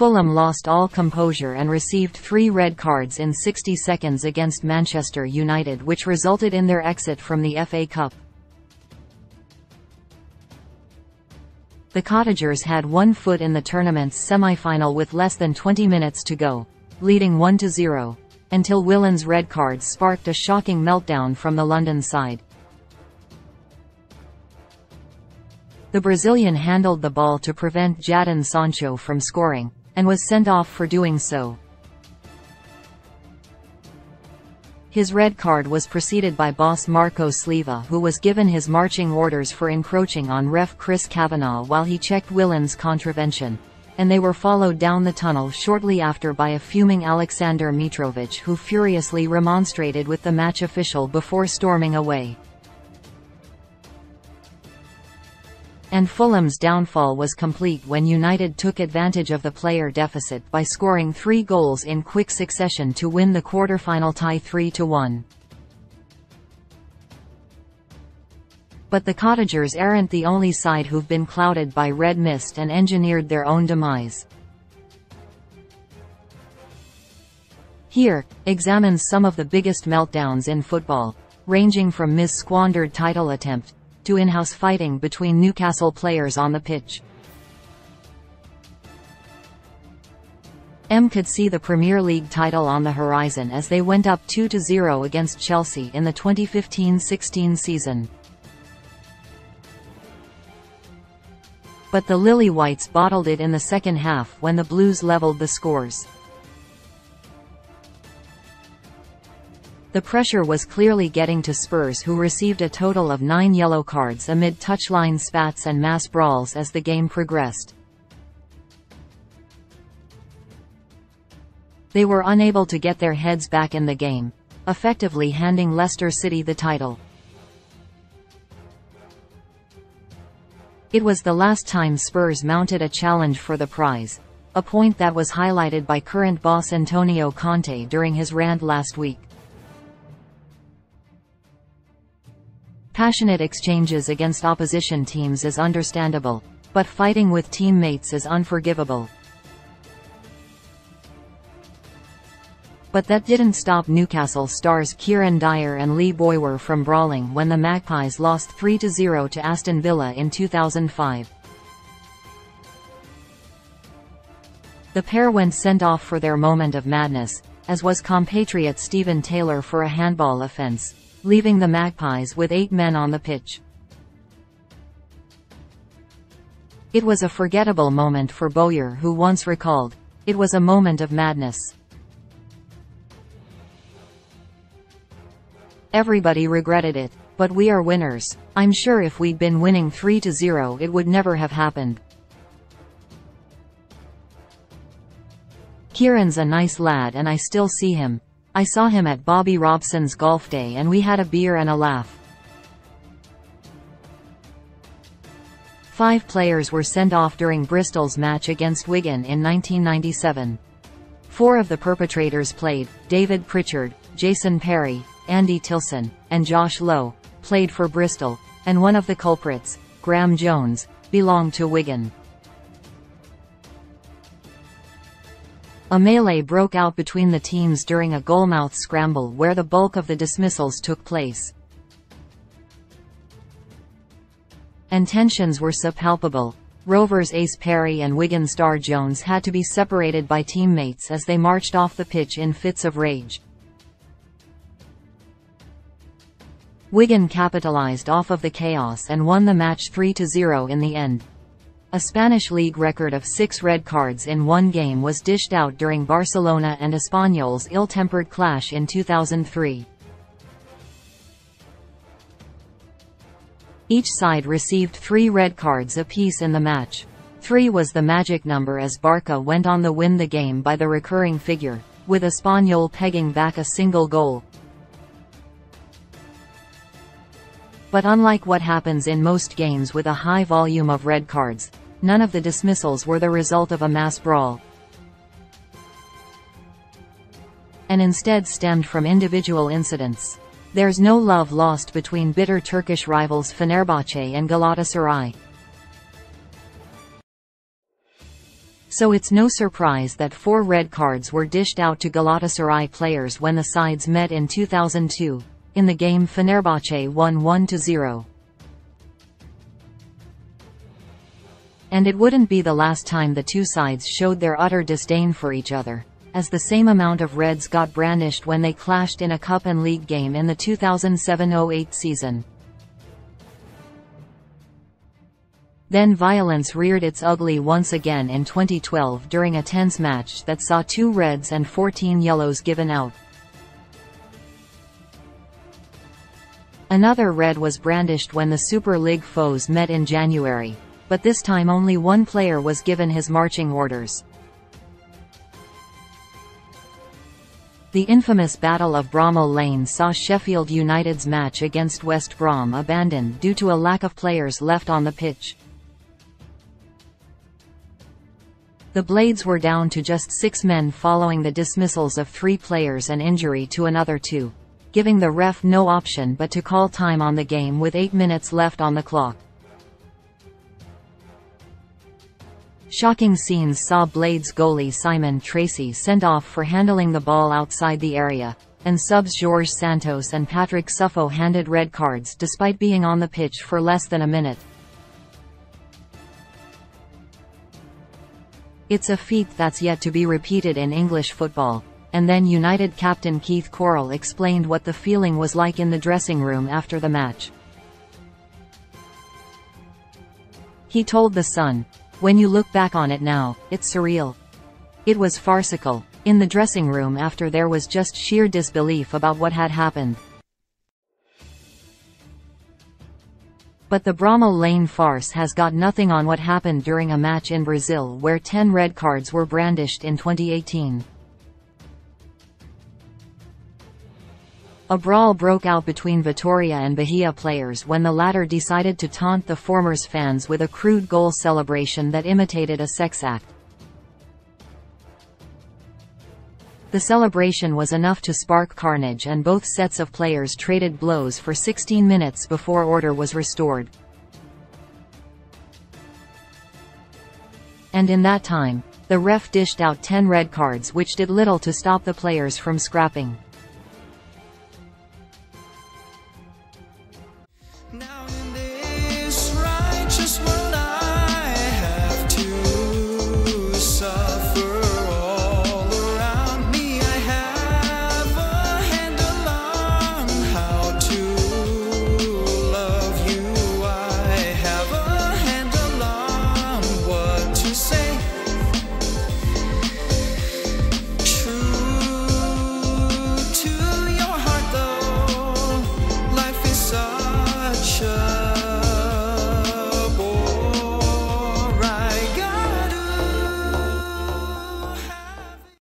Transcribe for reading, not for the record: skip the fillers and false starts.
Fulham lost all composure and received 3 red cards in 60 seconds against Manchester United, which resulted in their exit from the FA Cup. The Cottagers had one foot in the tournament's semi-final with less than 20 minutes to go, leading 1-0, until Willian's red card sparked a shocking meltdown from the London side. The Brazilian handled the ball to prevent Jadon Sancho from scoring, and was sent off for doing so. His red card was preceded by boss Marco Sleva, who was given his marching orders for encroaching on ref Chris Kavanagh while he checked Willian's contravention, and they were followed down the tunnel shortly after by a fuming Alexander Mitrovic, who furiously remonstrated with the match official before storming away. And Fulham's downfall was complete when United took advantage of the player deficit by scoring 3 goals in quick succession to win the quarter-final tie 3-1. But the Cottagers aren't the only side who've been clouded by red mist and engineered their own demise. Here, examines some of the biggest meltdowns in football, ranging from mis-squandered title attempt to in-house fighting between Newcastle players on the pitch. Could see the Premier League title on the horizon as they went up 2-0 against Chelsea in the 2015-16 season. But the Lily Whites bottled it in the second half when the Blues levelled the scores. The pressure was clearly getting to Spurs, who received a total of 9 yellow cards amid touchline spats and mass brawls as the game progressed. They were unable to get their heads back in the game, effectively handing Leicester City the title. It was the last time Spurs mounted a challenge for the prize, a point that was highlighted by current boss Antonio Conte during his rant last week. Passionate exchanges against opposition teams is understandable, but fighting with teammates is unforgivable. But that didn't stop Newcastle stars Kieran Dyer and Lee Boyer from brawling when the Magpies lost 3-0 to Aston Villa in 2005. The pair went sent off for their moment of madness, as was compatriot Stephen Taylor for a handball offence, leaving the Magpies with 8 men on the pitch. It was a forgettable moment for Bowyer, who once recalled, "It was a moment of madness. Everybody regretted it, but we are winners. I'm sure if we'd been winning 3-0 it would never have happened." Kieran's a nice lad and I still see him. I saw him at Bobby Robson's golf day and we had a beer and a laugh. 5 players were sent off during Bristol's match against Wigan in 1997. 4 of the perpetrators played. David Pritchard, Jason Perry, Andy Tilson, and Josh Lowe played for Bristol, and one of the culprits, Graham Jones, belonged to Wigan. A melee broke out between the teams during a goalmouth scramble where the bulk of the dismissals took place. And tensions were so palpable, Rovers ace Perry and Wigan star Jones had to be separated by teammates as they marched off the pitch in fits of rage. Wigan capitalized off of the chaos and won the match 3-0 in the end. A Spanish league record of 6 red cards in one game was dished out during Barcelona and Espanyol's ill-tempered clash in 2003. Each side received 3 red cards apiece in the match. 3 was the magic number as Barca went on to win the game by the recurring figure, with Espanyol pegging back a single goal. But unlike what happens in most games with a high volume of red cards, none of the dismissals were the result of a mass brawl, and instead stemmed from individual incidents. There's no love lost between bitter Turkish rivals Fenerbahce and Galatasaray. So it's no surprise that 4 red cards were dished out to Galatasaray players when the sides met in 2002. In the game Fenerbahce won 1-0. And it wouldn't be the last time the two sides showed their utter disdain for each other, as the same amount of reds got brandished when they clashed in a cup and league game in the 2007-08 season. Then violence reared its ugly once again in 2012 during a tense match that saw 2 reds and 14 yellows given out. Another red was brandished when the Super League foes met in January, but this time only one player was given his marching orders. The infamous Battle of Bramall Lane saw Sheffield United's match against West Brom abandoned due to a lack of players left on the pitch. The Blades were down to just 6 men following the dismissals of 3 players and injury to another 2, giving the ref no option but to call time on the game with 8 minutes left on the clock. Shocking scenes saw Blades goalie Simon Tracy sent off for handling the ball outside the area, and subs Jorge Santos and Patrick Suffo handed red cards despite being on the pitch for less than a minute. It's a feat that's yet to be repeated in English football. And then United captain Keith Correll explained what the feeling was like in the dressing room after the match. He told The Sun, "When you look back on it now, it's surreal. It was farcical. In the dressing room after there was just sheer disbelief about what had happened." But the Bramall Lane farce has got nothing on what happened during a match in Brazil where 10 red cards were brandished in 2018. A brawl broke out between Vitória and Bahia players when the latter decided to taunt the former's fans with a crude goal celebration that imitated a sex act. The celebration was enough to spark carnage and both sets of players traded blows for 16 minutes before order was restored. And in that time, the ref dished out 10 red cards which did little to stop the players from scrapping.